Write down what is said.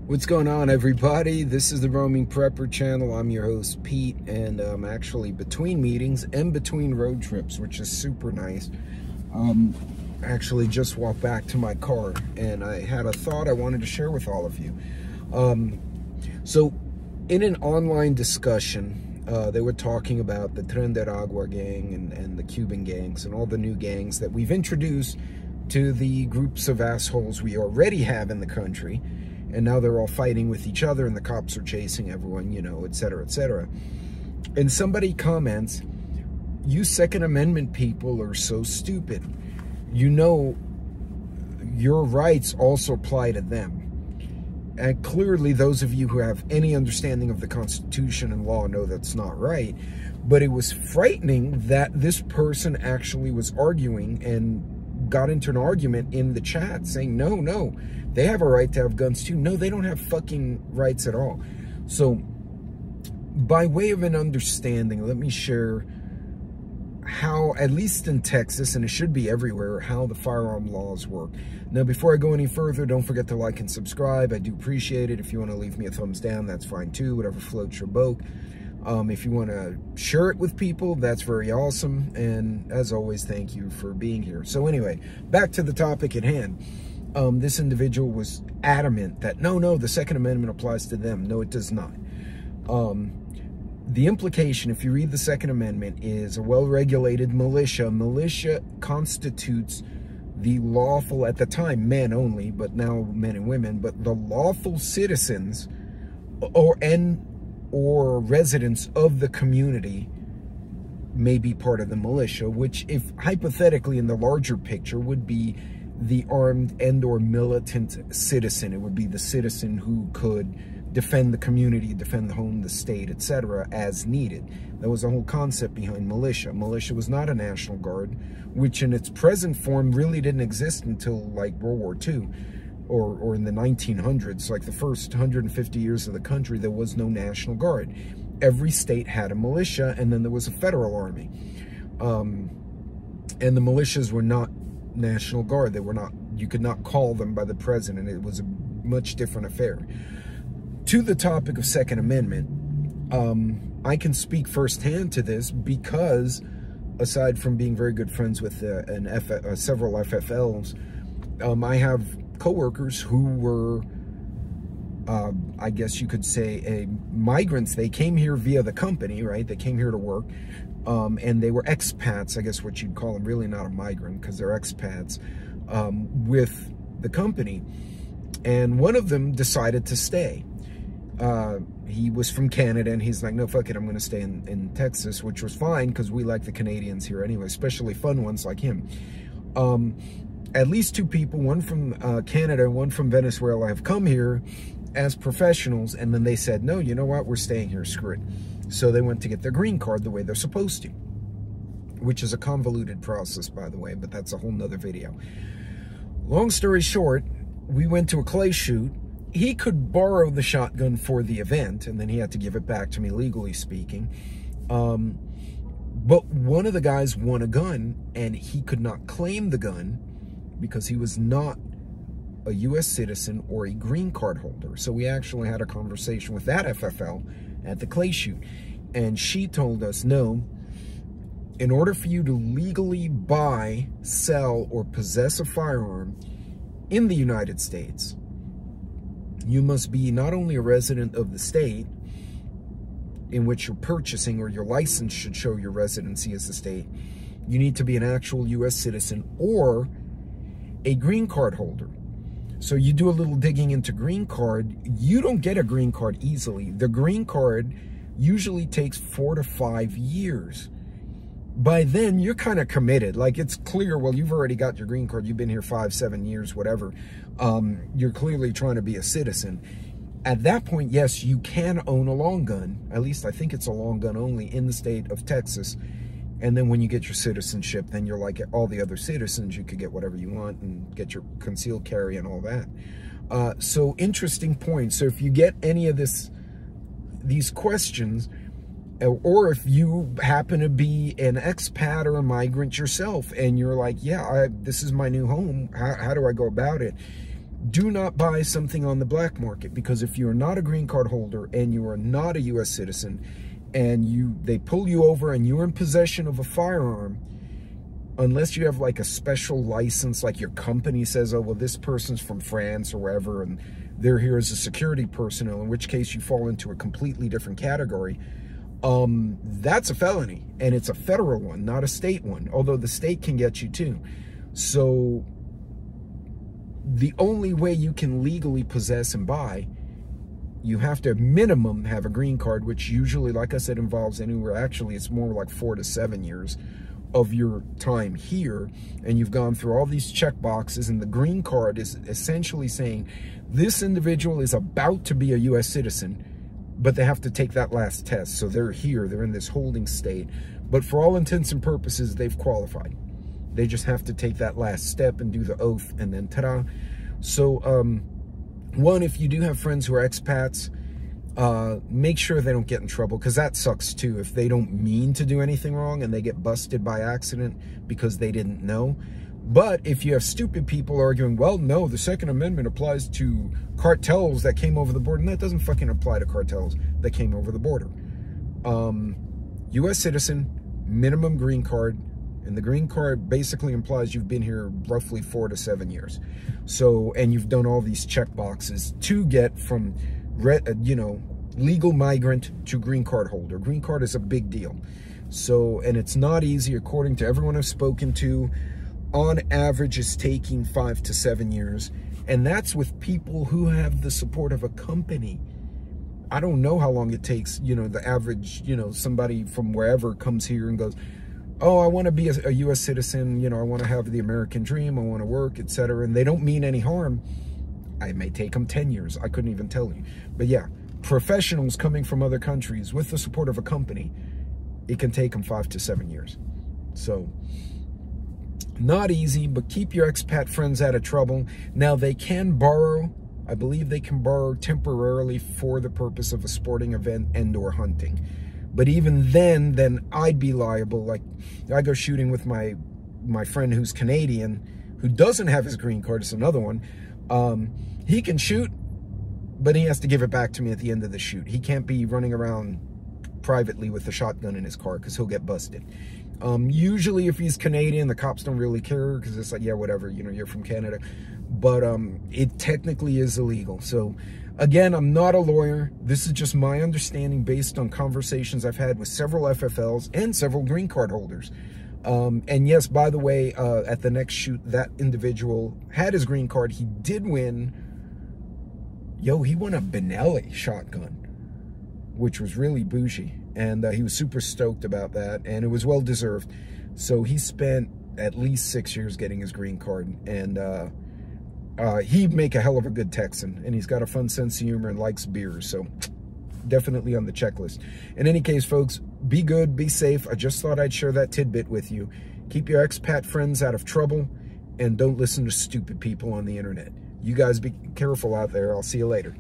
What's going on, everybody? This is the Roaming Prepper channel. I'm your host, Pete, and I'm actually between meetings and between road trips, which is super nice. Actually just walked back to my car, and I had a thought I wanted to share with all of you. So in an online discussion, they were talking about the Tren de Aragua gang and the Cuban gangs and all the new gangs that we've introduced to the groups of assholes we already have in the country. And now they're all fighting with each other and the cops are chasing everyone, you know, etc., etc. And somebody comments, "You Second Amendment people are so stupid. You know, your rights also apply to them." And clearly those of you who have any understanding of the Constitution and law know that's not right. But it was frightening that this person actually was arguing and got into an argument in the chat saying, no, they have a right to have guns too. No, they don't have fucking rights at all. So by way of an understanding, let me share how, at least in Texas, and it should be everywhere, how the firearm laws work. Now, before I go any further, don't forget to like and subscribe. I do appreciate it. If you want to leave me a thumbs down, that's fine too, whatever floats your boat. If you want to share it with people, that's very awesome. And as always, thank you for being here. So anyway, back to the topic at hand. This individual was adamant that, no, the Second Amendment applies to them. No, it does not. The implication, if you read the Second Amendment, is a well-regulated militia. Militia constitutes the lawful, at the time, men only, but now men and women, but the lawful citizens or residents of the community may be part of the militia, which, if hypothetically in the larger picture, would be the armed and or militant citizen. It would be the citizen who could defend the community, defend the home, the state, etc. as needed. That was the whole concept behind militia. Militia was not a National Guard, which in its present form really didn't exist until like World War II. Or in the 1900s, like the first 150 years of the country, there was no National Guard. Every state had a militia, and then there was a federal army. And the militias were not National Guard. They were not, you could not call them by the president. It was a much different affair. To the topic of Second Amendment, I can speak firsthand to this because, aside from being very good friends with several FFLs, I have co-workers who were, I guess you could say, migrants. They came here via the company, right? They came here to work, and they were expats, I guess what you'd call them, really not a migrant because they're expats, with the company. And one of them decided to stay. He was from Canada, and he's like, no, fuck it, I'm going to stay in Texas, which was fine because we like the Canadians here anyway, especially fun ones like him. At least two people, one from Canada and one from Venezuela, have come here as professionals, and then they said, no, you know what, we're staying here, screw it. So they went to get their green card the way they're supposed to, which is a convoluted process, by the way, but that's a whole nother video. Long story short, we went to a clay shoot. He could borrow the shotgun for the event, and then he had to give it back to me, legally speaking. But one of the guys won a gun, and he could not claim the gun because he was not a U.S. citizen or a green card holder. So we actually had a conversation with that FFL at the clay shoot. And she told us, no, in order for you to legally buy, sell, or possess a firearm in the United States, you must be not only a resident of the state in which you're purchasing, or your license should show your residency as the state, you need to be an actual U.S. citizen or a green card holder. So you do a little digging into green card. You don't get a green card easily. The green card usually takes 4 to 5 years. By then, you're kind of committed. Like, it's clear, well, you've already got your green card. You've been here 5, 7 years, whatever. You're clearly trying to be a citizen. At that point, yes, you can own a long gun. At least I think it's a long gun only in the state of Texas. And then when you get your citizenship, then you're like all the other citizens. You could get whatever you want and get your concealed carry and all that. So interesting point. So if you get any of these questions, or if you happen to be an expat or a migrant yourself and you're like, yeah, this is my new home, how do I go about it? do not buy something on the black market, because if you're not a green card holder and you are not a U.S. citizen, and they pull you over and you're in possession of a firearm, unless you have like a special license, like your company says, oh, well, this person's from France or wherever, and they're here as a security personnel, in which case you fall into a completely different category. That's a felony, and it's a federal one, not a state one, although the state can get you too. So the only way you can legally possess and buy, you have to minimum have a green card, which usually, like I said, involves anywhere, actually it's more like 4 to 7 years of your time here, and you've gone through all these check boxes, and the green card is essentially saying this individual is about to be a U.S. citizen, but they have to take that last test. So they're here, they're in this holding state, but for all intents and purposes, they've qualified. They just have to take that last step and do the oath, and then ta-da. So, one, if you do have friends who are expats, make sure they don't get in trouble, because that sucks too. If they don't mean to do anything wrong and they get busted by accident because they didn't know. But if you have stupid people arguing, well, no, the Second Amendment applies to cartels that came over the border, and that doesn't fucking apply to cartels that came over the border. U.S. citizen, minimum green card, and the green card basically implies you've been here roughly 4 to 7 years. So, and you've done all these check boxes to get from, legal migrant to green card holder. Green card is a big deal. So, and it's not easy, according to everyone I've spoken to. On average, it's taking 5 to 7 years. And that's with people who have the support of a company. I don't know how long it takes, the average, somebody from wherever comes here and goes, oh, I want to be a U.S. citizen, I want to have the American dream, I want to work, etc. And they don't mean any harm. It may take them 10 years. I couldn't even tell you. But yeah, professionals coming from other countries with the support of a company, it can take them 5 to 7 years. So, not easy, but keep your expat friends out of trouble. Now, they can borrow. I believe they can borrow temporarily for the purpose of a sporting event and or hunting. But even then I'd be liable. Like, I go shooting with my friend who's Canadian, who doesn't have his green card. It's another one. He can shoot, but he has to give it back to me at the end of the shoot. He can't be running around privately with a shotgun in his car, because he'll get busted. Usually if he's Canadian, the cops don't really care, because it's like, yeah, whatever, you're from Canada. But it technically is illegal. So again, I'm not a lawyer. This is just my understanding based on conversations I've had with several FFLs and several green card holders. And yes, by the way, at the next shoot, that individual had his green card. He did win. He won a Benelli shotgun, which was really bougie. And he was super stoked about that, and it was well deserved. So he spent at least 6 years getting his green card, and he'd make a hell of a good Texan, and he's got a fun sense of humor and likes beers, so definitely on the checklist. In any case, folks, be good, be safe. I just thought I'd share that tidbit with you. Keep your expat friends out of trouble, and don't listen to stupid people on the internet. You guys be careful out there. I'll see you later.